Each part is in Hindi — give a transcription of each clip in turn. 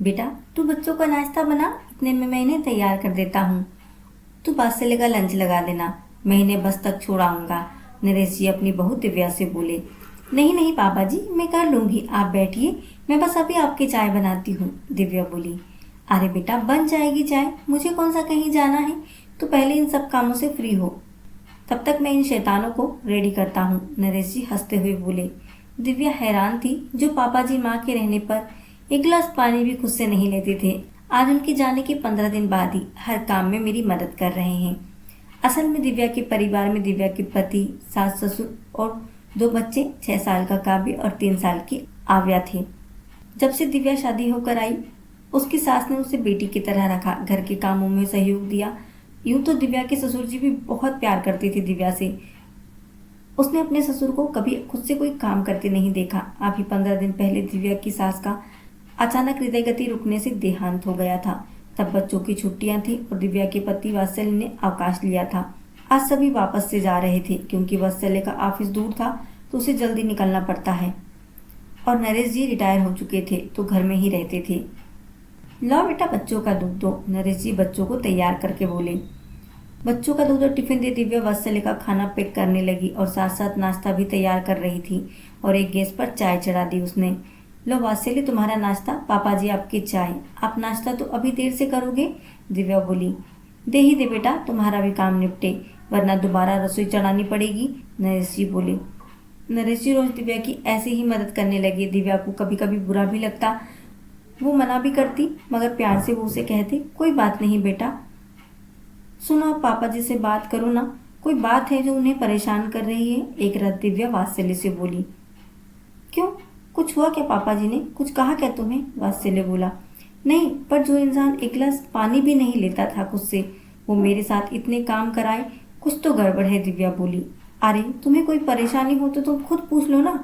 बेटा तू बच्चों का नाश्ता बना, इतने में मैं इन्हें तैयार कर देता हूँ। तू बादशाह का लंच लगा देना, मैं इन्हें बस तक छोड़ाऊंगा। नरेश जी अपनी बहू दिव्या से बोले। नहीं नहीं पापा जी, मैं कर लूंगी, आप बैठिए, मैं बस अभी आपकी चाय बनाती हूँ, दिव्या बोली। अरे बेटा बन जाएगी चाय, मुझे कौन सा कहीं जाना है, तो पहले इन सब कामों से फ्री हो, तब तक मैं इन शैतानों को रेडी करता हूँ, नरेश जी हंसते हुए बोले। दिव्या हैरान थी, जो पापा जी माँ के रहने पर एक गिलास पानी भी खुद से नहीं लेते थे, आज उनके जाने के 15 दिन बाद ही हर काम में मेरी मदद कर रहे हैं। असल में दिव्या के परिवार में दिव्या के पति, सास ससुर और 2 बच्चे, 6 साल का काव्य और 3 साल की आव्या थे। जब से दिव्या शादी होकर आई, उसकी सास ने उसे बेटी की तरह रखा, घर के कामों में सहयोग दिया। यूं तो दिव्या के ससुर जी भी बहुत प्यार करते थे दिव्या से। उसने अपने ससुर को कभी खुद से कोई काम करते नहीं देखा। अभी 15 दिन पहले दिव्या की सास का अचानक हृदय गति रुकने से देहांत हो गया था। तब बच्चों की छुट्टियां थी और दिव्या के पति वात्सल्य ने अवकाश लिया था। आज सभी वापस से जा रहे थे, क्योंकि वात्सल्य का ऑफिस दूर था तो उसे जल्दी निकलना पड़ता है, और नरेश जी रिटायर हो चुके थे तो घर में ही रहते थे। लो बेटा बच्चों का दूध दो, नरेश जी बच्चों को तैयार करके बोले। बच्चों का दूध और टिफिन दे दिव्या वात्सल्य का खाना पैक करने लगी और साथ साथ नाश्ता भी तैयार कर रही थी, और एक गैस पर चाय चढ़ा दी उसने। लो वात्सल्य तुम्हारा नाश्ता, पापा जी आपकी चाय, आप नाश्ता तो अभी देर से करोगे, दिव्या बोली। दे ही दे बेटा, तुम्हारा भी काम निपटे, वरना दोबारा रसोई चढ़ानी पड़ेगी, नरेश जी बोले। नरेश जी रोज दिव्या की ऐसे ही मदद करने लगे। दिव्या को कभी कभी बुरा भी लगता, वो मना भी करती, मगर प्यार से वो उसे कहते, कोई बात नहीं बेटा, सुनो आप पापा जी से बात करो ना, कोई बात है जो उन्हें परेशान कर रही है, एक रात दिव्या वात्सल्य से बोली। क्यों, कुछ हुआ क्या, पापा जी ने कुछ कहा क्या तुम्हें, वात्सल्य बोला। नहीं, पर जो इंसान एक गिलास पानी भी नहीं लेता था खुद से, वो मेरे साथ इतने काम कराए, कुछ तो गड़बड़ है, दिव्या बोली। अरे तुम्हें कोई परेशानी हो तो तुम खुद पूछ लो ना,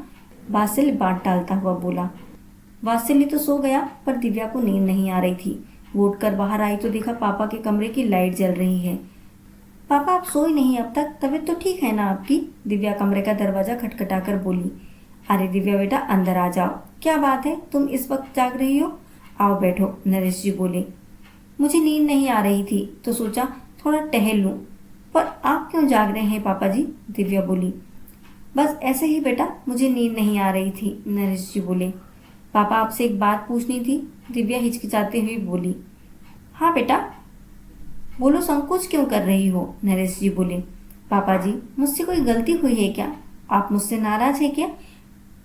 वात्सल्य बात टालता हुआ बोला। वात्सल्य तो सो गया, पर दिव्या को नींद नहीं आ रही थी। वो उठकर बाहर आई तो देखा पापा के कमरे की लाइट जल रही है। पापा आप सोए नहीं अब तक, तबीयत तो ठीक है ना आपकी, दिव्या कमरे का दरवाजा खटखटाकर बोली। अरे दिव्या बेटा अंदर आ जाओ, क्या बात है, तुम इस वक्त जाग रही हो, आओ बैठो, नरेश जी बोले। मुझे नींद नहीं आ रही थी तो सोचा थोड़ा टहल लूं, पर आप क्यों जाग रहे हैं पापा जी, दिव्या बोली। बस ऐसे ही बेटा, मुझे नींद नहीं आ रही थी, नरेश जी बोले। पापा आपसे एक बात पूछनी थी, दिव्या हिचकिचाते हुए बोली। हाँ बेटा बोलो, संकोच क्यों कर रही हो, नरेश जी बोले। पापा जी मुझसे कोई गलती हुई है क्या, आप मुझसे नाराज है क्या,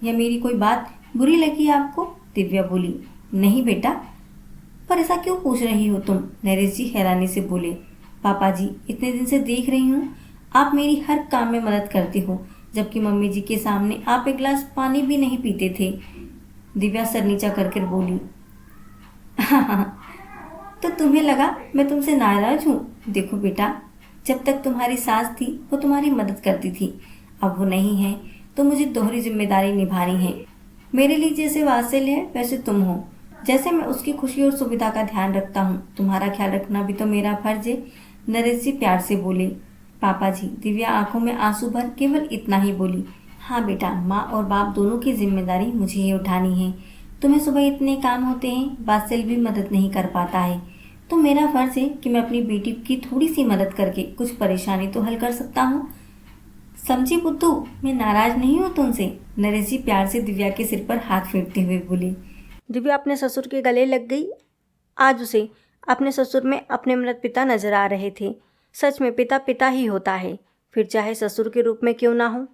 या मेरी कोई बात बुरी लगी आपको, दिव्या बोली। नहीं बेटा, पर ऐसा क्यों पूछ रही हो तुम, नरेश जी हैरानी से बोले। पापा जी इतने दिन से देख रही हूँ आप मेरी हर काम में मदद करते हो, जबकि मम्मी जी के सामने आप एक गिलास पानी भी नहीं पीते थे, दिव्या सर नीचा करके बोली। तो तुम्हें लगा मैं तुमसे नाराज हूँ, देखो बेटा, जब तक तुम्हारी सास थी वो तुम्हारी मदद करती थी, अब वो नहीं है तो मुझे दोहरी जिम्मेदारी निभानी है। मेरे लिए जैसे वात्सल्य है वैसे तुम हो, जैसे मैं उसकी खुशी और सुविधा का ध्यान रखता हूँ, तुम्हारा ख्याल रखना भी तो मेरा फर्ज है, नरेश जी प्यार से बोले। पापा जी, दिव्या आंखों में आंसू भर केवल इतना ही बोली। हाँ बेटा, माँ और बाप दोनों की जिम्मेदारी मुझे ही उठानी है, तुम्हें सुबह इतने काम होते हैं, वात्सल्य भी मदद नहीं कर पाता है, तो मेरा फर्ज है कि मैं अपनी बेटी की थोड़ी सी मदद करके कुछ परेशानी तो हल कर सकता हूँ, समझी बुद्धू, मैं नाराज नहीं हूँ तुमसे, नरेश जी प्यार से दिव्या के सिर पर हाथ फेरते हुए बोले। दिव्या अपने ससुर के गले लग गई। आज उसे अपने ससुर में अपने मृत पिता नजर आ रहे थे। सच में पिता पिता ही होता है, फिर चाहे ससुर के रूप में क्यों ना हो।